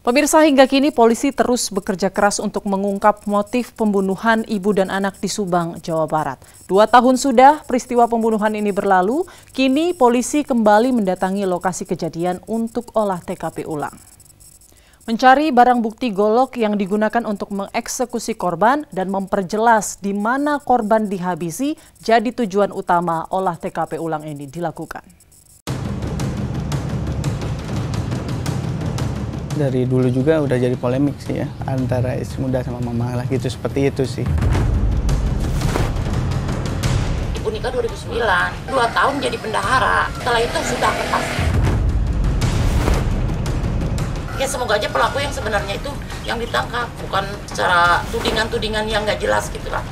Pemirsa, hingga kini polisi terus bekerja keras untuk mengungkap motif pembunuhan ibu dan anak di Subang, Jawa Barat. 2 tahun sudah peristiwa pembunuhan ini berlalu, kini polisi kembali mendatangi lokasi kejadian untuk olah TKP ulang. Mencari barang bukti golok yang digunakan untuk mengeksekusi korban dan memperjelas di mana korban dihabisi jadi tujuan utama olah TKP ulang ini dilakukan. Dari dulu juga udah jadi polemik sih ya, antara istri muda sama mama lah gitu, seperti itu sih. Ibu nikah 2009, 2 tahun jadi bendahara, setelah itu sudah kepas. Ya semoga aja pelaku yang sebenarnya itu yang ditangkap, bukan secara tudingan-tudingan yang nggak jelas gitu lah.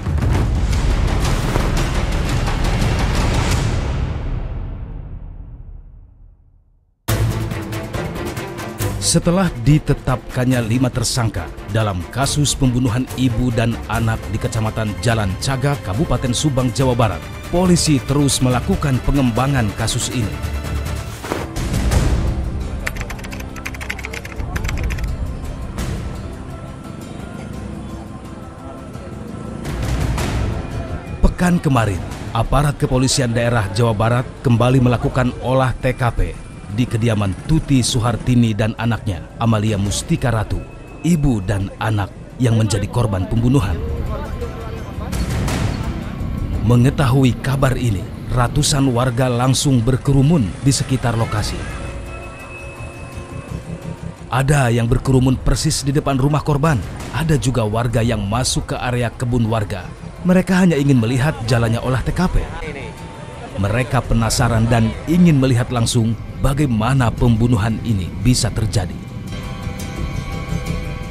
Setelah ditetapkannya 5 tersangka dalam kasus pembunuhan ibu dan anak di Kecamatan Jalan Caga, Kabupaten Subang, Jawa Barat, polisi terus melakukan pengembangan kasus ini. Pekan kemarin, aparat kepolisian daerah Jawa Barat kembali melakukan olah TKP di kediaman Tuti Suhartini dan anaknya, Amalia Mustika Ratu, ibu dan anak yang menjadi korban pembunuhan. Mengetahui kabar ini, ratusan warga langsung berkerumun di sekitar lokasi. Ada yang berkerumun persis di depan rumah korban, ada juga warga yang masuk ke area kebun warga. Mereka hanya ingin melihat jalannya olah TKP. Mereka penasaran dan ingin melihat langsung bagaimana pembunuhan ini bisa terjadi.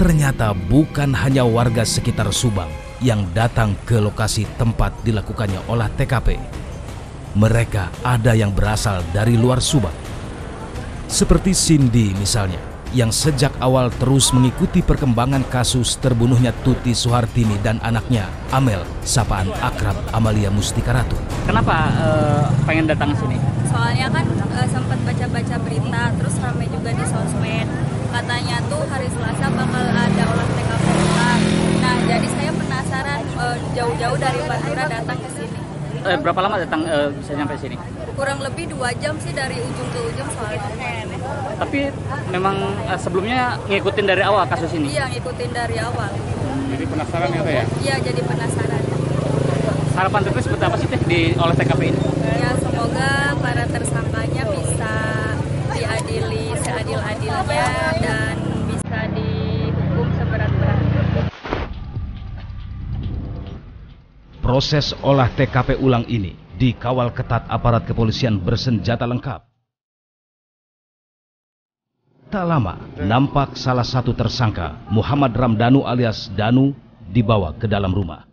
Ternyata bukan hanya warga sekitar Subang yang datang ke lokasi tempat dilakukannya olah TKP. Mereka ada yang berasal dari luar Subang. Seperti Cindy misalnya, yang sejak awal terus mengikuti perkembangan kasus terbunuhnya Tuti Suhartini dan anaknya, Amel, sapaan akrab Amalia Mustika Ratu. Kenapa pengen datang ke sini? Soalnya kan sempat baca-baca berita, terus ramai juga di sosmed. Katanya tuh hari Selasa bakal ada olah TKP ulang. Nah, jadi saya penasaran, jauh-jauh dari Pantura datang ke sini. Berapa lama datang bisa sampai sini? Kurang lebih 2 jam sih, dari ujung ke ujung soalnya. Tapi memang sebelumnya ngikutin dari awal kasus ini? Iya, ngikutin dari awal. Jadi penasaran gitu ya? Iya, jadi penasaran. Harapan Teteh seperti apa sih Teh di olah TKP ini? Ya, semoga para tersangkanya bisa diadili seadil-adilnya dan bisa dihukum seberat-beratnya. Proses olah TKP ulang ini dikawal ketat aparat kepolisian bersenjata lengkap. Tak lama, nampak salah satu tersangka, Muhammad Ramdhanu alias Danu, dibawa ke dalam rumah.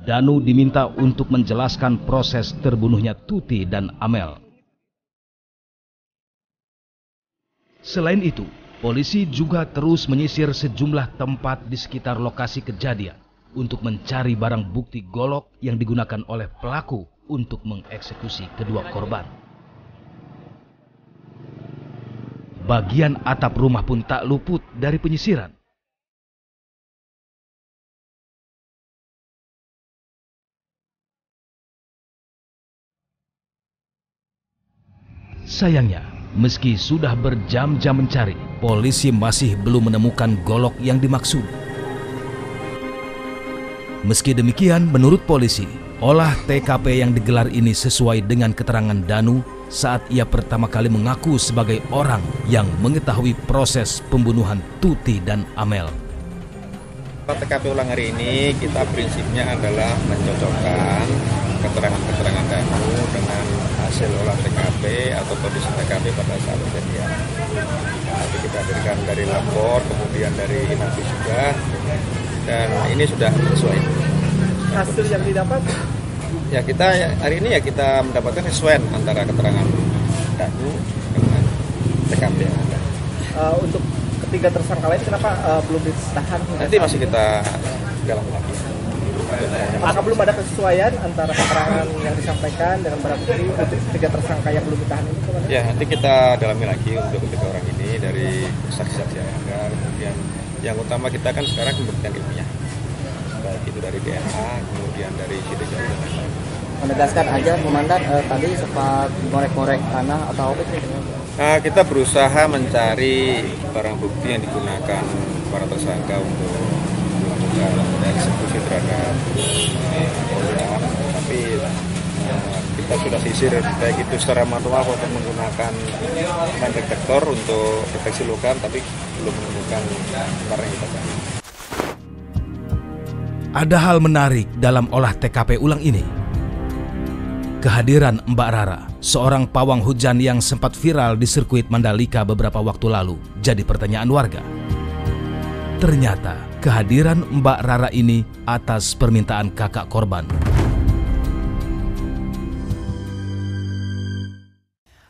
Danu diminta untuk menjelaskan proses terbunuhnya Tuti dan Amel. Selain itu, polisi juga terus menyisir sejumlah tempat di sekitar lokasi kejadian untuk mencari barang bukti golok yang digunakan oleh pelaku untuk mengeksekusi kedua korban. Bagian atap rumah pun tak luput dari penyisiran. Sayangnya, meski sudah berjam-jam mencari, polisi masih belum menemukan golok yang dimaksud. Meski demikian, menurut polisi, olah TKP yang digelar ini sesuai dengan keterangan Danu saat ia pertama kali mengaku sebagai orang yang mengetahui proses pembunuhan Tuti dan Amel. TKP ulang hari ini kita prinsipnya adalah mencocokkan keterangan-keterangan Danu dengan hasil olah TKP atau kondisi TKP pada saat kejadian. Nanti kita hadirkan dari lapor, kemudian dari inafis juga, dan ini sudah sesuai. Hasil yang didapat? Ya kita hari ini ya kita mendapatkan sesuai antara keterangan Danu dengan TKP yang ada. Untuk ketiga tersangka lain kenapa belum ditahan? Nanti masih kita dalam lagi. Apakah belum ada kesesuaian antara keterangan yang disampaikan dengan barang bukti untuk ketiga tersangka yang belum ditahan ini? Ya, nanti kita dalami lagi untuk ketiga orang ini dari saksi-saksi yang ada. Kemudian yang utama kita kan sekarang pembuktian ilmiah, baik itu dari DNA, kemudian dari sidik jari dan lain-lain. Menegaskan aja, Komandan, tadi sempat ngorek-ngorek tanah atau apa sih? Nah, kita berusaha mencari barang bukti yang digunakan para tersangka untuk melakukan eksekusi terhadap pembunuhan, tapi kita sudah sisir baik itu secara manual maupun menggunakan metal detektor untuk deteksi logam, tapi belum menemukan barang yang kita cari. Ada hal menarik dalam olah TKP ulang ini. Kehadiran Mbak Rara, seorang pawang hujan yang sempat viral di sirkuit Mandalika beberapa waktu lalu, jadi pertanyaan warga. Ternyata kehadiran Mbak Rara ini atas permintaan kakak korban.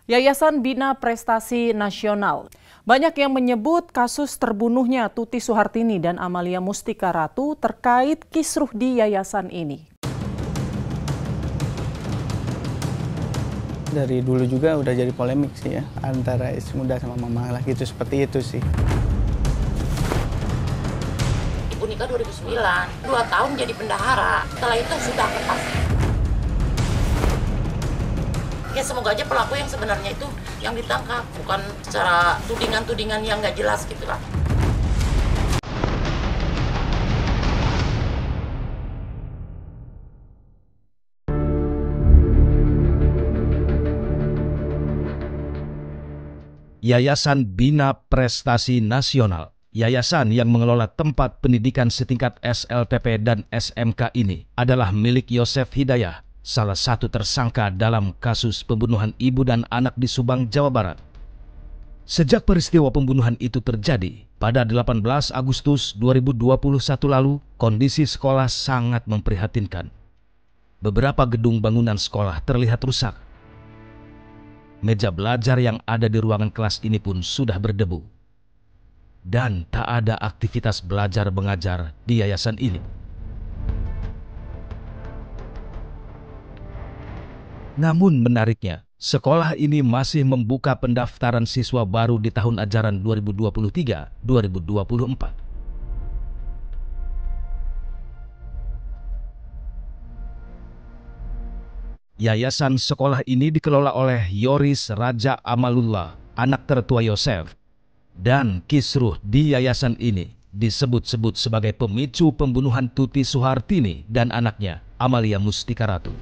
Yayasan Bina Prestasi Nasional. Banyak yang menyebut kasus terbunuhnya Tuti Suhartini dan Amalia Mustika Ratu terkait kisruh di yayasan ini. Dari dulu juga udah jadi polemik sih ya, antara istri muda sama mama lah gitu, seperti itu sih. Ibu nikah 2009, 2 tahun jadi bendahara, setelah itu sudah lepas. Ya semoga aja pelaku yang sebenarnya itu yang ditangkap, bukan secara tudingan-tudingan yang nggak jelas gitu lah. Yayasan Bina Prestasi Nasional, yayasan yang mengelola tempat pendidikan setingkat SLTP dan SMK ini adalah milik Yosef Hidayah, salah satu tersangka dalam kasus pembunuhan ibu dan anak di Subang, Jawa Barat. Sejak peristiwa pembunuhan itu terjadi pada 18 Agustus 2021 lalu, kondisi sekolah sangat memprihatinkan. Beberapa gedung bangunan sekolah terlihat rusak. Meja belajar yang ada di ruangan kelas ini pun sudah berdebu. Dan tak ada aktivitas belajar mengajar di yayasan ini. Namun menariknya, sekolah ini masih membuka pendaftaran siswa baru di tahun ajaran 2023-2024. Yayasan sekolah ini dikelola oleh Yoris Raja Amalullah, anak tertua Yosef. Dan kisruh di yayasan ini disebut-sebut sebagai pemicu pembunuhan Tuti Suhartini dan anaknya, Amalia Mustika Ratu.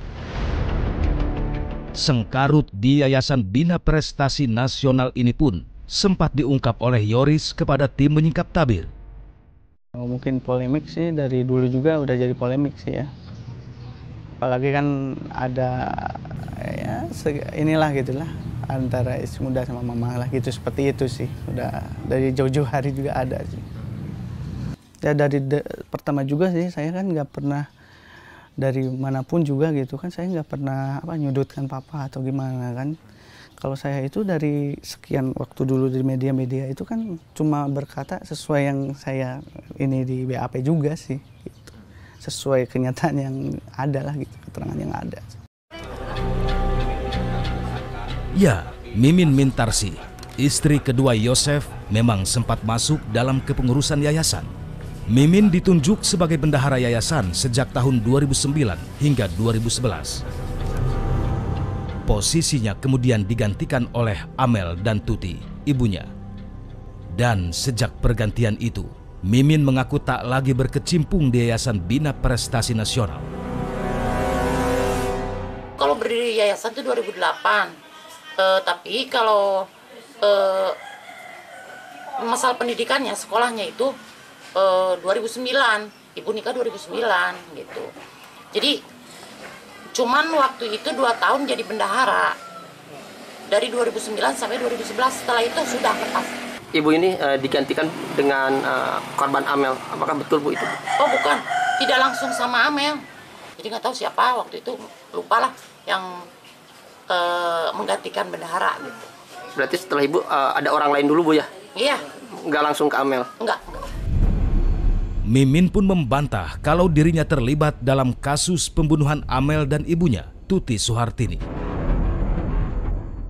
Sengkarut di Yayasan Bina Prestasi Nasional ini pun sempat diungkap oleh Yoris kepada tim menyingkap tabir. Mungkin polemik sih, dari dulu juga udah jadi polemik sih ya. Apalagi kan ada ya inilah gitulah, antara istri muda sama mama lah gitu, seperti itu sih. Udah dari jauh-jauh hari juga ada sih. Ya dari pertama juga sih, saya kan nggak pernah dari manapun juga gitu kan, saya nggak pernah nyudutkan papa atau gimana kan. Kalau saya itu dari sekian waktu dulu di media-media itu kan cuma berkata sesuai yang saya ini di BAP juga sih gitu. Sesuai kenyataan yang ada lah gitu, keterangan yang ada. Ya, Mimin Mintarsi, istri kedua Yosef, memang sempat masuk dalam kepengurusan yayasan. Mimin ditunjuk sebagai bendahara yayasan sejak tahun 2009 hingga 2011. Posisinya kemudian digantikan oleh Amel dan Tuti, ibunya. Dan sejak pergantian itu, Mimin mengaku tak lagi berkecimpung di Yayasan Bina Prestasi Nasional. Kalau berdiri yayasan itu 2008, tapi kalau masalah pendidikannya, sekolahnya itu 2009, ibu nikah 2009 gitu. Jadi cuman waktu itu 2 tahun jadi bendahara, dari 2009 sampai 2011, setelah itu sudah lepas. Ibu ini digantikan dengan korban Amel, apakah betul Bu itu? Oh bukan, tidak langsung sama Amel. Jadi nggak tahu siapa waktu itu, lupalah yang menggantikan bendahara gitu. Berarti setelah Ibu ada orang lain dulu Bu ya? Iya. Nggak langsung ke Amel? Enggak. Mimin pun membantah kalau dirinya terlibat dalam kasus pembunuhan Amel dan ibunya, Tuti Suhartini.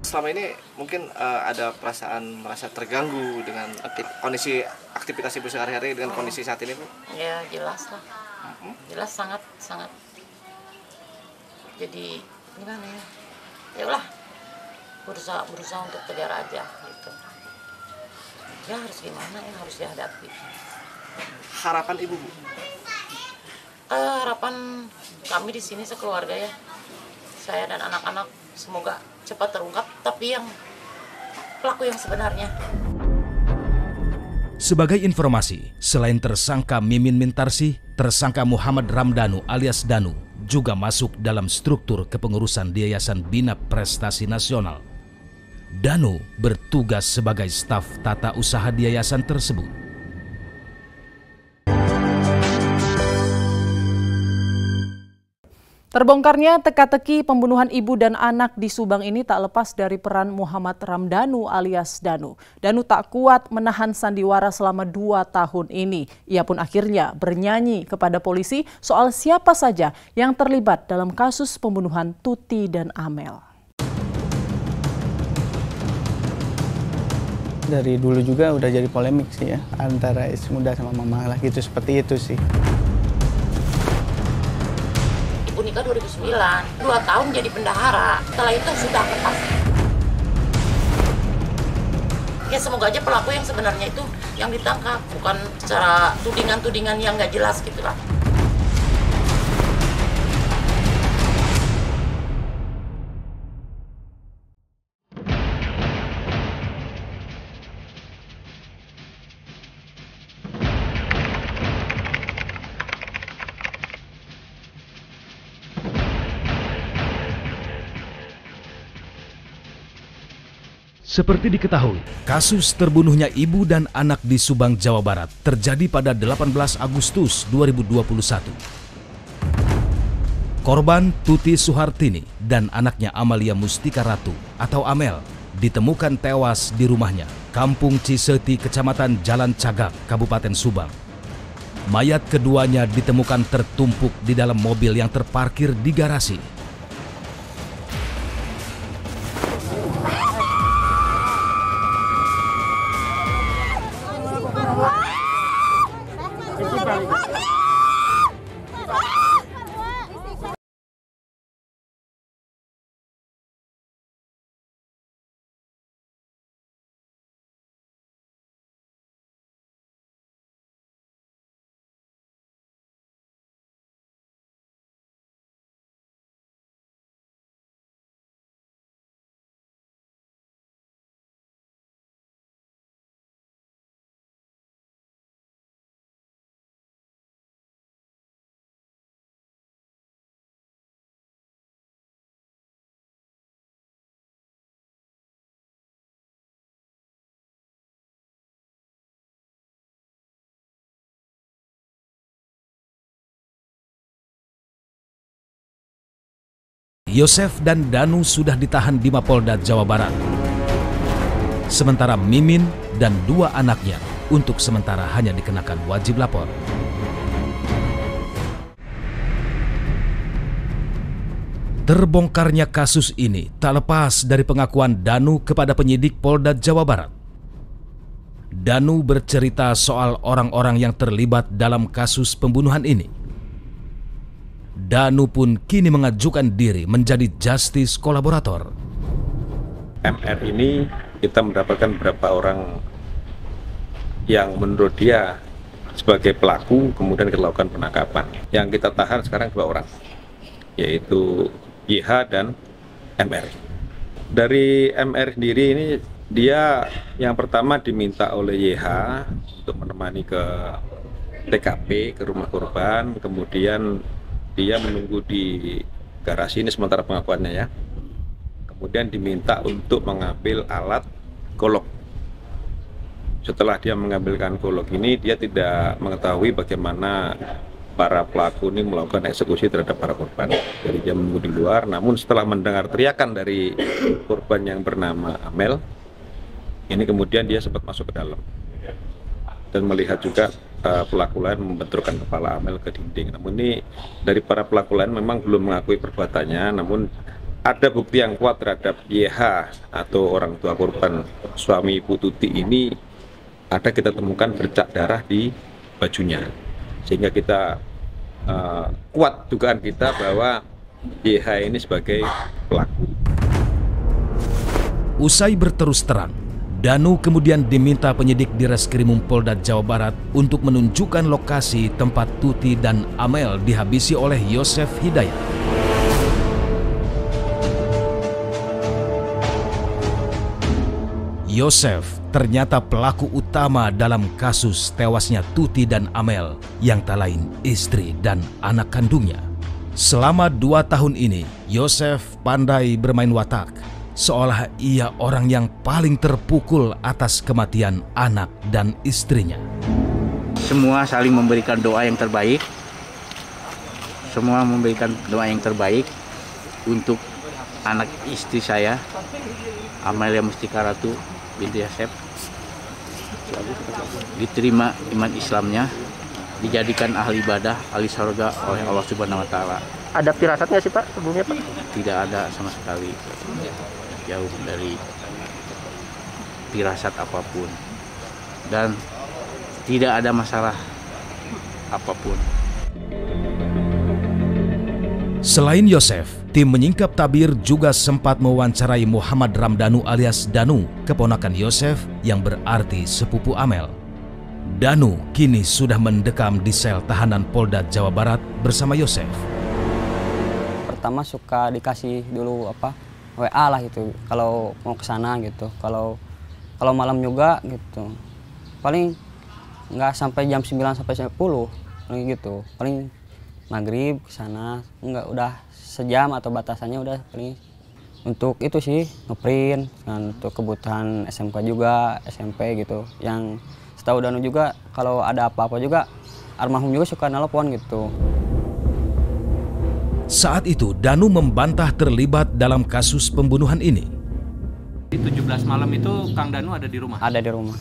Selama ini mungkin ada perasaan merasa terganggu dengan kondisi aktivitas ibu sehari-hari dengan kondisi saat ini, Bu? Ya jelas lah, jelas sangat. Jadi gimana ya? Ya udah, berusaha untuk tegar aja gitu. Ya harus gimana ya, harus dihadapi. Harapan ibu, Bu? Harapan kami di sini sekeluarga ya, saya dan anak-anak semoga cepat terungkap, tapi yang pelaku yang sebenarnya. Sebagai informasi, selain tersangka Mimin Mintarsih, tersangka Muhammad Ramdanu alias Danu juga masuk dalam struktur kepengurusan di Yayasan Bina Prestasi Nasional. Danu bertugas sebagai staf tata usaha di yayasan tersebut. Terbongkarnya teka-teki pembunuhan ibu dan anak di Subang ini tak lepas dari peran Muhammad Ramdanu alias Danu. Danu tak kuat menahan sandiwara selama 2 tahun ini. Ia pun akhirnya bernyanyi kepada polisi soal siapa saja yang terlibat dalam kasus pembunuhan Tuti dan Amel. Dari dulu juga udah jadi polemik sih ya, antara istri muda sama mama lah gitu, seperti itu sih. Ibu nikah 2009, 2 tahun jadi bendahara. Setelah itu sudah lepas. Ya semoga aja pelaku yang sebenarnya itu yang ditangkap, bukan secara tudingan-tudingan yang nggak jelas gitu lah. Seperti diketahui, kasus terbunuhnya ibu dan anak di Subang, Jawa Barat terjadi pada 18 Agustus 2021. Korban Tuti Suhartini dan anaknya Amalia Mustika Ratu atau Amel ditemukan tewas di rumahnya, Kampung Ciseti, Kecamatan Jalan Cagak, Kabupaten Subang. Mayat keduanya ditemukan tertumpuk di dalam mobil yang terparkir di garasi. Yosef dan Danu sudah ditahan di Mapolda Jawa Barat. Sementara Mimin dan 2 anaknya untuk sementara hanya dikenakan wajib lapor. Terbongkarnya kasus ini tak lepas dari pengakuan Danu kepada penyidik Polda Jawa Barat. Danu bercerita soal orang-orang yang terlibat dalam kasus pembunuhan ini. Danu pun kini mengajukan diri menjadi justice kolaborator. MR ini kita mendapatkan beberapa orang yang menurut dia sebagai pelaku, kemudian kita lakukan penangkapan. Yang kita tahan sekarang 2 orang, yaitu YH dan MR. Dari MR sendiri ini, dia yang pertama diminta oleh YH untuk menemani ke TKP, ke rumah korban, kemudian dia menunggu di garasi ini sementara pengakuannya ya. Kemudian diminta untuk mengambil alat golok. Setelah dia mengambilkan golok ini, dia tidak mengetahui bagaimana para pelaku ini melakukan eksekusi terhadap para korban. Jadi dia menunggu di luar, namun setelah mendengar teriakan dari korban yang bernama Amel, ini kemudian dia sempat masuk ke dalam dan melihat juga pelaku lain membenturkan kepala Amel ke dinding. Namun ini dari para pelaku lain memang belum mengakui perbuatannya, namun ada bukti yang kuat terhadap YH atau orang tua korban suami Ibu Tuti ini, ada kita temukan bercak darah di bajunya, sehingga kita kuat dugaan kita bahwa YH ini sebagai pelaku. Usai berterus terang, Danu kemudian diminta penyidik di Reskrimum Polda Jawa Barat untuk menunjukkan lokasi tempat Tuti dan Amel dihabisi oleh Yosef Hidayat. Yosef ternyata pelaku utama dalam kasus tewasnya Tuti dan Amel yang tak lain istri dan anak kandungnya. Selama 2 tahun ini, Yosef pandai bermain watak, seolah ia orang yang paling terpukul atas kematian anak dan istrinya. Semua saling memberikan doa yang terbaik. Semua memberikan doa yang terbaik untuk anak istri saya, Amelia Mustika Ratu binti Yosef. Diterima iman Islamnya, dijadikan ahli ibadah, ahli surga oleh Allah Subhanahu wa Ta'ala. Ada firasatnya sih Pak sebelumnya Pak? Tidak ada sama sekali. Jauh dari firasat apapun dan tidak ada masalah apapun. Selain Yosef, tim menyingkap tabir juga sempat mewawancarai Muhammad Ramdhanu alias Danu, keponakan Yosef yang berarti sepupu Amel. Danu kini sudah mendekam di sel tahanan Polda Jawa Barat bersama Yosef. Pertama suka dikasih dulu WA lah gitu, kalau mau ke sana gitu. Kalau malam juga gitu. Paling nggak sampai jam 9 sampai 10 paling gitu. Paling maghrib ke sana, nggak udah sejam atau batasannya udah paling untuk itu sih ngeprint dan untuk kebutuhan SMK juga, SMP gitu. Yang setahu Danu juga kalau ada apa-apa juga almarhum juga suka nelpon gitu. Saat itu, Danu membantah terlibat dalam kasus pembunuhan ini. Di 17 malam itu Kang Danu ada di rumah? Ada di rumah.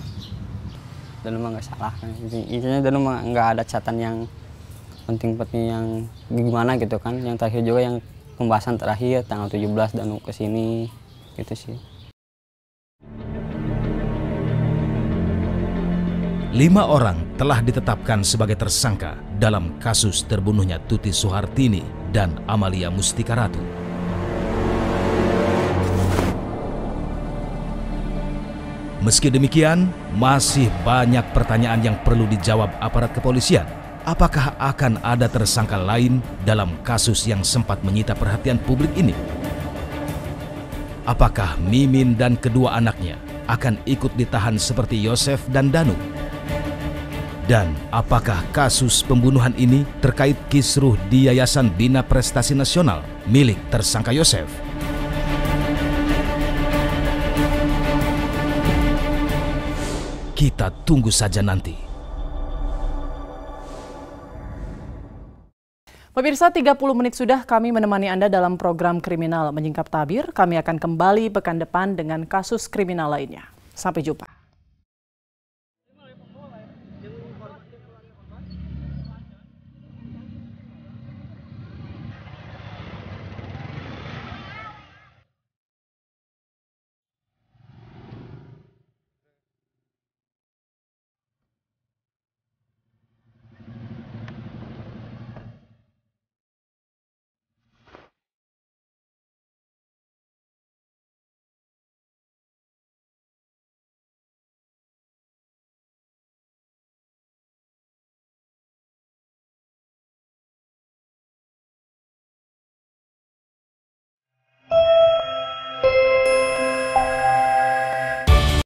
Danu mah nggak salah. Intinya Danu mah nggak ada catatan yang penting-penting yang gimana gitu kan. Yang terakhir juga yang pembahasan terakhir tanggal 17 Danu kesini gitu sih. 5 orang telah ditetapkan sebagai tersangka dalam kasus terbunuhnya Tuti Suhartini dan Amalia Mustika Ratu. Meski demikian, masih banyak pertanyaan yang perlu dijawab aparat kepolisian. Apakah akan ada tersangka lain dalam kasus yang sempat menyita perhatian publik ini? Apakah Mimin dan kedua anaknya akan ikut ditahan seperti Yosef dan Danu? Dan apakah kasus pembunuhan ini terkait kisruh di Yayasan Bina Prestasi Nasional milik tersangka Yosef? Kita tunggu saja nanti. Pemirsa, 30 menit sudah kami menemani Anda dalam program Kriminal Menyingkap Tabir. Kami akan kembali pekan depan dengan kasus kriminal lainnya. Sampai jumpa.